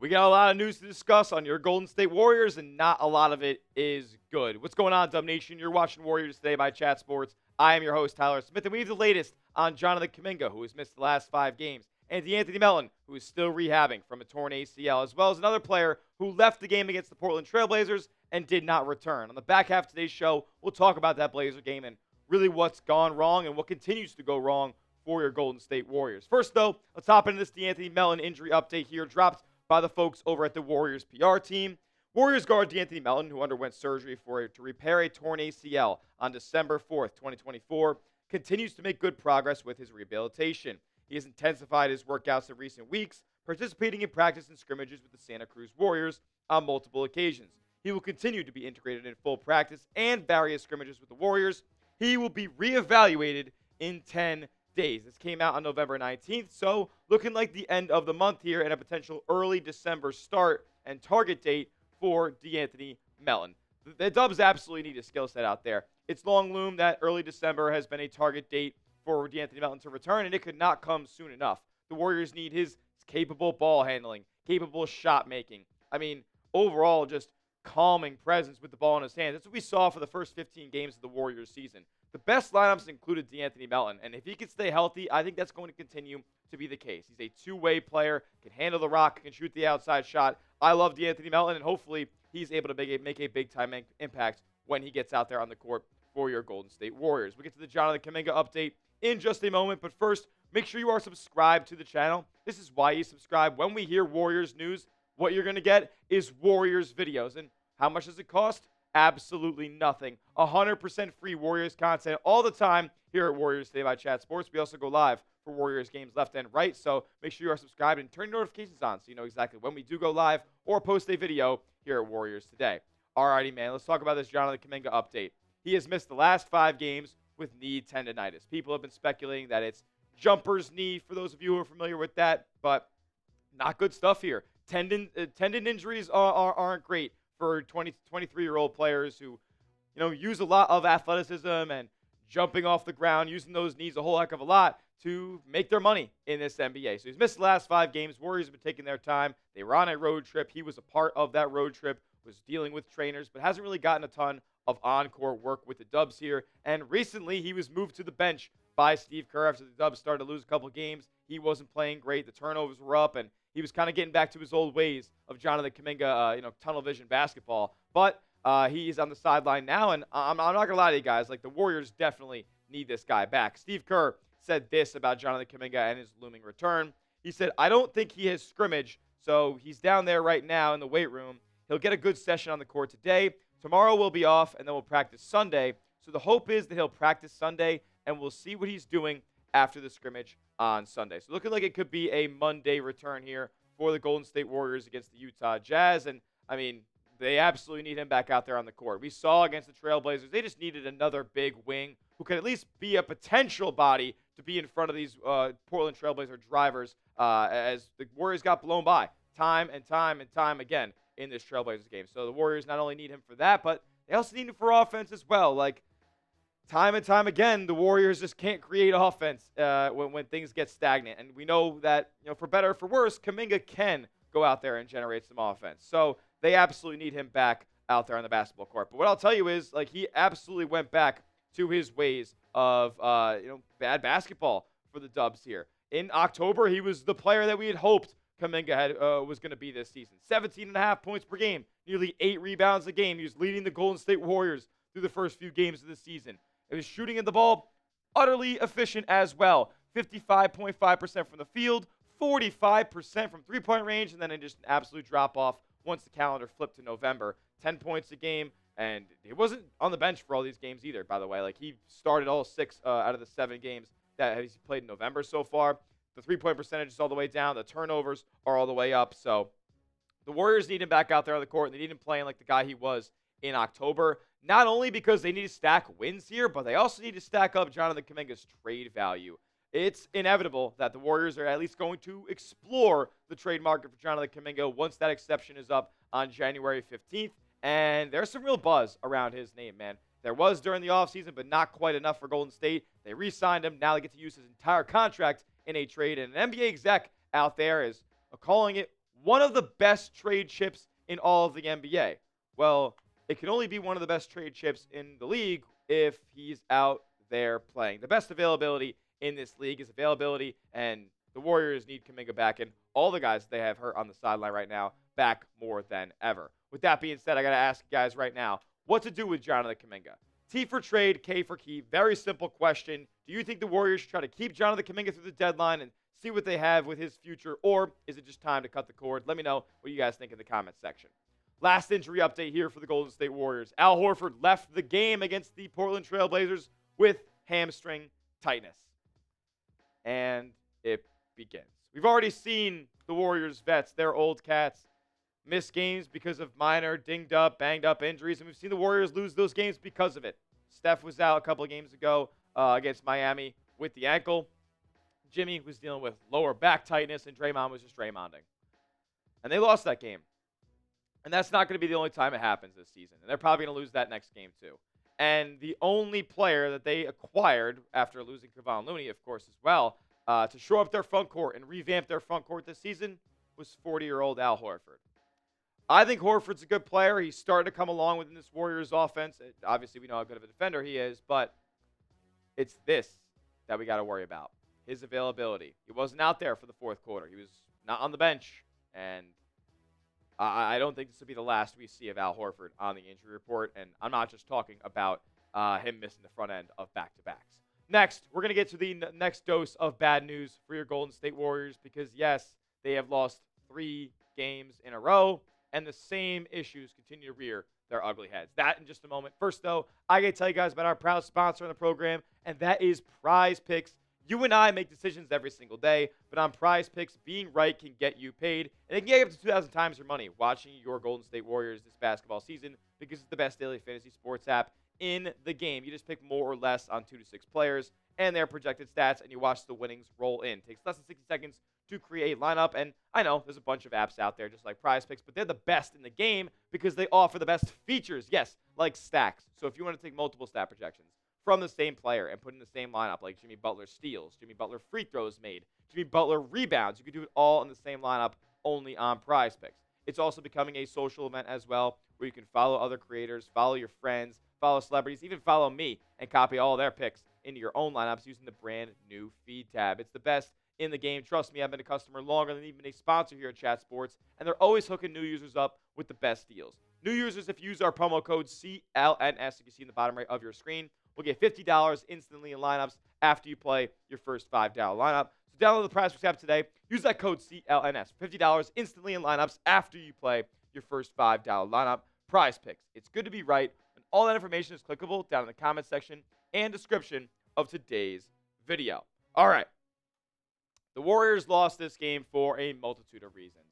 We got a lot of news to discuss on your Golden State Warriors, and not a lot of it is good. What's going on, Dub Nation? You're watching Warriors Today by Chat Sports. I am your host, Tyler Smith, and we have the latest on Jonathan Kuminga, who has missed the last 5 games, and Anthony Melton, who is still rehabbing from a torn ACL, as well as another player who left the game against the Portland Trailblazers and did not return. On the back half of today's show, we'll talk about that Blazer game and really what's gone wrong and what continues to go wrong for your Golden State Warriors. First, though, let's hop into this D'Anthony Melton injury update here, dropped by the folks over at the Warriors PR team. Warriors guard D'Anthony Melton, who underwent surgery to repair a torn ACL on December 4th, 2024, continues to make good progress with his rehabilitation. He has intensified his workouts in recent weeks, participating in practice and scrimmages with the Santa Cruz Warriors on multiple occasions. He will continue to be integrated in full practice and various scrimmages with the Warriors. He will be reevaluated in 10 days. This came out on November 19th, so looking like the end of the month here and a potential early December start and target date for D'Anthony Melton. The Dubs absolutely need a skill set out there. It's long loomed that early December has been a target date for D'Anthony Melton to return, and it could not come soon enough. The Warriors need his capable ball handling, capable shot making. I mean, overall, just calming presence with the ball in his hands. That's what we saw for the first 15 games of the Warriors season. The best lineups included D'Anthony Melton, and if he can stay healthy, I think that's going to continue to be the case. He's a two-way player, can handle the rock, can shoot the outside shot. I love D'Anthony Melton, and hopefully he's able to make a big-time impact when he gets out there on the court for your Golden State Warriors. We'll get to the Jonathan Kuminga update in just a moment, but first, make sure you are subscribed to the channel. This is why you subscribe. When we hear Warriors news, what you're going to get is Warriors videos. And how much does it cost? Absolutely nothing. 100% free Warriors content all the time here at Warriors Today by Chat Sports. We also go live for Warriors games left and right, so make sure you are subscribed and turn your notifications on so you know exactly when we do go live or post a video here at Warriors Today. Alrighty, man, let's talk about this Jonathan Kuminga update. He has missed the last 5 games with knee tendonitis. People have been speculating that it's jumper's knee, for those of you who are familiar with that, but not good stuff here. Tendon injuries aren't great for 23-year-old players who, use a lot of athleticism and jumping off the ground, using those knees a whole heck of a lot to make their money in this NBA. So he's missed the last 5 games. Warriors have been taking their time. They were on a road trip. He was a part of that road trip, was dealing with trainers, but hasn't really gotten a ton of on-court work with the Dubs here. And recently, he was moved to the bench by Steve Kerr after the Dubs started to lose a couple games. He wasn't playing great. The turnovers were up, and he was kind of getting back to his old ways of Jonathan Kuminga, tunnel vision basketball. But he is on the sideline now, and I'm not going to lie to you guys. The Warriors definitely need this guy back. Steve Kerr said this about Jonathan Kuminga and his looming return. He said, "I don't think he has scrimmage, so he's down there right now in the weight room. He'll get a good session on the court today. Tomorrow we'll be off, and then we'll practice Sunday. So the hope is that he'll practice Sunday, and we'll see what he's doing after the scrimmage on Sunday." So looking like it could be a Monday return here for the Golden State Warriors against the Utah Jazz. And, they absolutely need him back out there on the court. We saw against the Trailblazers, they just needed another big wing who could at least be a potential body to be in front of these Portland Trailblazer drivers as the Warriors got blown by time and time again in this Trailblazers game. So the Warriors not only need him for that, but they also need him for offense as well. Time and time again, the Warriors just can't create offense when things get stagnant. And we know that, for better or for worse, Kuminga can go out there and generate some offense. So they absolutely need him back out there on the basketball court. But what I'll tell you is, he absolutely went back to his ways of, bad basketball for the Dubs here. In October, he was the player that we had hoped Kuminga was going to be this season. 17.5 points per game, nearly 8 rebounds a game. He was leading the Golden State Warriors through the first few games of the season. He was shooting at the ball utterly efficient as well. 55.5% from the field, 45% from three-point range, and then just an absolute drop-off once the calendar flipped to November. 10 points a game, and he wasn't on the bench for all these games either, by the way. He started all 6 out of the 7 games that he's played in November so far. The three-point percentage is all the way down. The turnovers are all the way up. So the Warriors need him back out there on the court, and they need him playing like the guy he was in October. Not only because they need to stack wins here, but they also need to stack up Jonathan Kuminga's trade value. It's inevitable that the Warriors are at least going to explore the trade market for Jonathan Kuminga once that exception is up on January 15th. And there's some real buzz around his name, man. There was during the offseason, but not quite enough for Golden State. They re-signed him. Now they get to use his entire contract in a trade. And an NBA exec out there is calling it one of the best trade chips in all of the NBA. Well, it can only be one of the best trade chips in the league if he's out there playing. The best availability in this league is availability, and the Warriors need Kuminga back, and all the guys they have hurt on the sideline right now back more than ever. With that being said, I got to ask you guys right now, what to do with Jonathan Kuminga? T for trade, K for key. Very simple question. Do you think the Warriors should try to keep Jonathan Kuminga through the deadline and see what they have with his future, or is it just time to cut the cord? Let me know what you guys think in the comments section. Last injury update here for the Golden State Warriors. Al Horford left the game against the Portland Trail Blazers with hamstring tightness. And it begins. We've already seen the Warriors vets, their old cats, miss games because of minor dinged up, banged up injuries, and we've seen the Warriors lose those games because of it. Steph was out a couple of games ago against Miami with the ankle. Jimmy was dealing with lower back tightness, and Draymond was just Draymonding. And they lost that game. And that's not going to be the only time it happens this season. And they're probably going to lose that next game too. And the only player that they acquired after losing Kevon Looney, of course, as well, to shore up their front court and revamp their front court this season was 40-year-old Al Horford. I think Horford's a good player. He's starting to come along within this Warriors offense. Obviously, we know how good of a defender he is, but it's this that we got to worry about. His availability. He wasn't out there for the fourth quarter. He was not on the bench. And I don't think this will be the last we see of Al Horford on the injury report. And I'm not just talking about him missing the front end of back-to-backs. Next, we're going to get to the next dose of bad news for your Golden State Warriors because, yes, they have lost 3 games in a row, and the same issues continue to rear their ugly heads. That in just a moment. First, though, I got to tell you guys about our proud sponsor on the program, and that is Prize Picks. You and I make decisions every single day, but on Prize Picks, being right can get you paid, and it can get you up to 2,000 times your money watching your Golden State Warriors this basketball season because it's the best daily fantasy sports app in the game. You just pick more or less on 2 to 6 players and their projected stats, and you watch the winnings roll in. It takes less than 60 seconds to create a lineup, and I know there's a bunch of apps out there just like Prize Picks, but they're the best in the game because they offer the best features, yes, like stacks. So if you want to take multiple stat projections from the same player and put in the same lineup, like Jimmy Butler steals, Jimmy Butler free throws made, Jimmy Butler rebounds, you can do it all in the same lineup only on Prize Picks. It's also becoming a social event as well where you can follow other creators, follow your friends, follow celebrities, even follow me and copy all their picks into your own lineups using the brand new feed tab. It's the best in the game. Trust me, I've been a customer longer than even a sponsor here at Chat Sports, and they're always hooking new users up with the best deals. New users, if you use our promo code CLNS, you can see in the bottom right of your screen, will get $50 instantly in lineups after you play your first $5 lineup. So download the Prize Picks app today. Use that code CLNS for $50 instantly in lineups after you play your first $5 lineup. Prize Picks. It's good to be right, and all that information is clickable down in the comment section and description of today's video. All right. The Warriors lost this game for a multitude of reasons.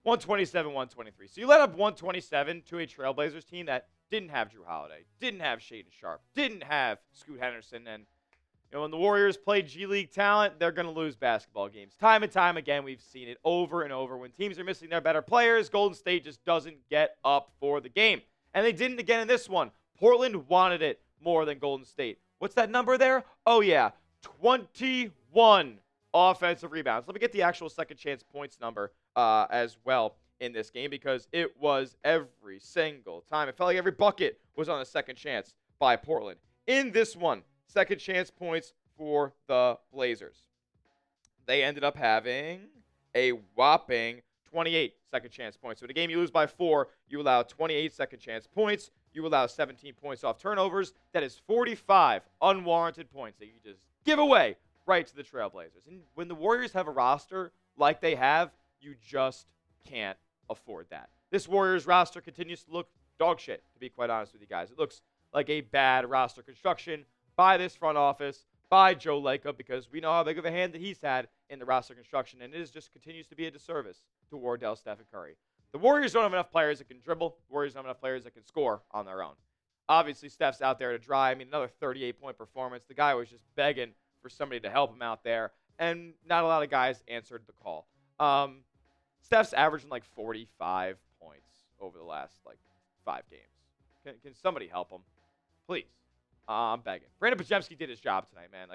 127-123. So you let up 127 to a Trailblazers team that didn't have Drew Holiday, didn't have Shaedon Sharpe, didn't have Scoot Henderson. And when the Warriors play G League talent, they're going to lose basketball games. Time and time again, we've seen it over and over. When teams are missing their better players, Golden State just doesn't get up for the game. And they didn't again in this one. Portland wanted it more than Golden State. What's that number there? Oh, yeah, 21 offensive rebounds. Let me get the actual second chance points number as well in this game because it was every single time. It felt like every bucket was on a second chance by Portland. In this one, second chance points for the Blazers. They ended up having a whopping 28 second chance points. So in a game you lose by 4, you allow 28 second chance points. You allow 17 points off turnovers. That is 45 unwarranted points that you just give away right to the Trailblazers. And when the Warriors have a roster like they have, you just can't afford that. This Warriors roster continues to look dog shit, to be quite honest with you guys. It looks like a bad roster construction by this front office, by Joe Lacob, because we know how big of a hand that he's had in the roster construction, and it just continues to be a disservice to Wardell, Steph, and Curry. The Warriors don't have enough players that can dribble. The Warriors don't have enough players that can score on their own. Obviously, Steph's out there to dry. I mean, another 38-point performance. The guy was just begging for somebody to help him out there, and not a lot of guys answered the call. Steph's averaging like 45 points over the last 5 games. Can somebody help him? Please. I'm begging. Brandon Podziemski did his job tonight, man.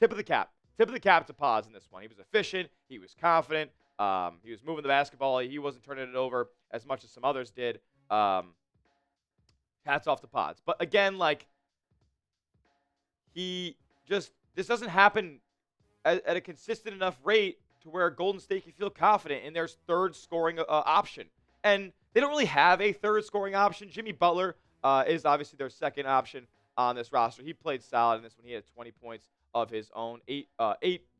Tip of the cap. Tip of the cap to Pods in this one. He was efficient. He was confident. He was moving the basketball. He wasn't turning it over as much as some others did. Hats off to Pods. But again, like, this doesn't happen at a consistent enough rate to where Golden State can feel confident in their third scoring option. And they don't really have a third scoring option. Jimmy Butler is obviously their second option on this roster. He played solid in this one. He had 20 points of his own, 8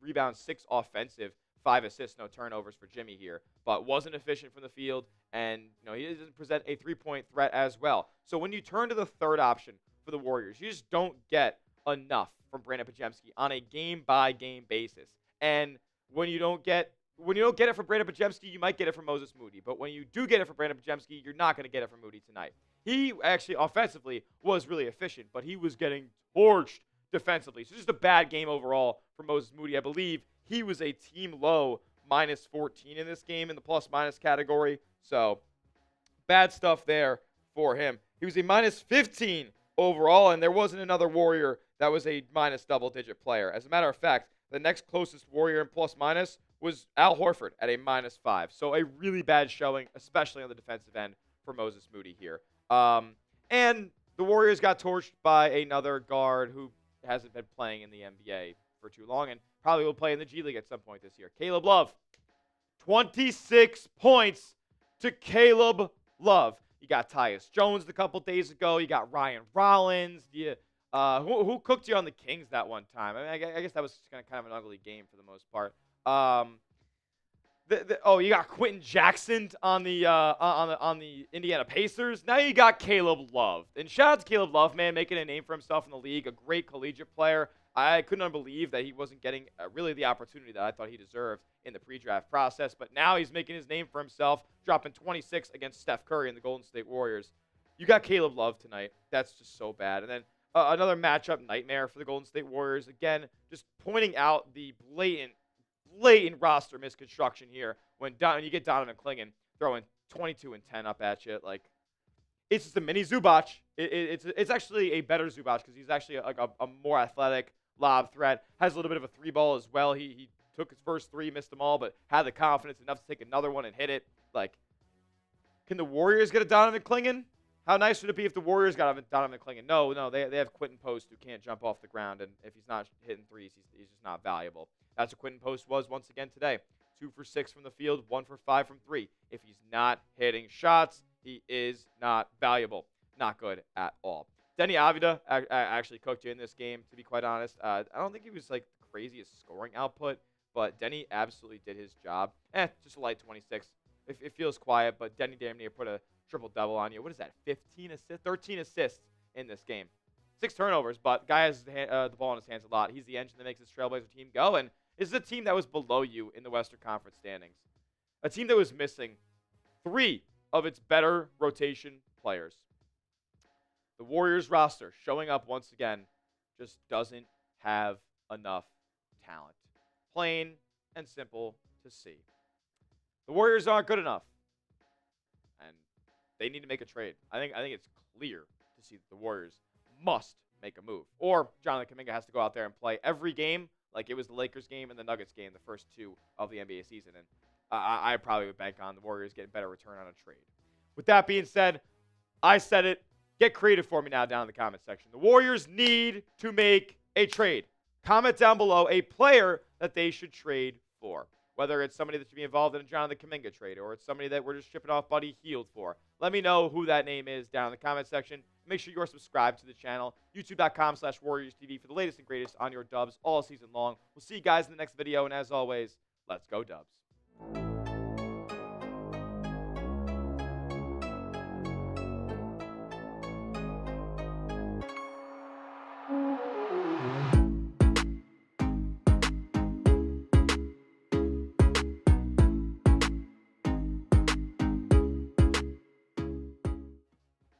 rebounds, 6 offensive, 5 assists, no turnovers for Jimmy here, but wasn't efficient from the field, and he doesn't present a three-point threat as well. So when you turn to the third option for the Warriors, you just don't get enough from Brandon Podziemski on a game-by-game basis. And when you don't get it from Brandon Podziemski, you might get it from Moses Moody. But when you do get it from Brandon Podziemski, you're not going to get it from Moody tonight. He actually offensively was really efficient, but he was getting torched defensively. So just a bad game overall for Moses Moody. I believe he was a team low -14 in this game in the plus-minus category. So bad stuff there for him. He was a -15 overall, and there wasn't another Warrior that was a minus double-digit player. As a matter of fact, the next closest Warrior in plus-minus was Al Horford at a -5. So a really bad showing, especially on the defensive end for Moses Moody here. And the Warriors got torched by another guard who hasn't been playing in the NBA for too long and probably will play in the G League at some point this year. Caleb Love. 26 points to Caleb Love. You got Tyus Jones a couple days ago. You got Ryan Rollins. Who cooked you on the Kings that one time? I mean, I guess that was kind of an ugly game for the most part. You got Quentin Jackson on the Indiana Pacers. Now you got Caleb Love. And shout out to Caleb Love, man, making a name for himself in the league. A great collegiate player. I couldn't believe that he wasn't getting really the opportunity that I thought he deserved in the pre-draft process. But now he's making his name for himself, dropping 26 against Steph Curry and the Golden State Warriors. You got Caleb Love tonight. That's just so bad. And then another matchup nightmare for the Golden State Warriors. Again, just pointing out the blatant roster misconstruction here when you get Donovan Clingan throwing 22 and 10 up at you. Like, it's just a mini Zubac. It's actually a better Zubac because he's actually like a more athletic lob threat. Has a little bit of a three ball as well. He took his first three, missed them all, but had the confidence enough to take another one and hit it. Like, can the Warriors get a Donovan Clingan? How nice would it be if the Warriors got a Donovan Clingan? No, they have Quentin Post who can't jump off the ground, and if he's not hitting threes, he's just not valuable. That's what Quentin Post was once again today. 2 for 6 from the field, 1 for 5 from 3. If he's not hitting shots, he is not valuable. Not good at all. Denny Avdija actually cooked you in this game, to be quite honest. I don't think he was like the craziest scoring output, but Denny absolutely did his job. Just a light 26. It feels quiet, but Denny damn near put a triple-double on you. What is that, 15 assists? 13 assists in this game. 6 turnovers, but guy has the ball in his hands a lot. He's the engine that makes this Trailblazer team go, and this is a team that was below you in the Western Conference standings. A team that was missing 3 of its better rotation players. The Warriors roster, showing up once again, just doesn't have enough talent. Plain and simple to see. The Warriors aren't good enough, and they need to make a trade. I think it's clear to see that the Warriors must make a move, or Jonathan Kuminga has to go out there and play every game like it was the Lakers game and the Nuggets game, the first 2 of the NBA season, and I probably would bank on the Warriors getting better return on a trade. With that being said, I said it. Get creative for me now down in the comment section. The Warriors need to make a trade. Comment down below a player that they should trade for. Whether it's somebody that should be involved in a Jonathan Kuminga trade or it's somebody that we're just shipping off Buddy Hield for. Let me know who that name is down in the comment section. Make sure you're subscribed to the channel. YouTube.com/WarriorsTV for the latest and greatest on your Dubs all season long. We'll see you guys in the next video. And as always, let's go Dubs.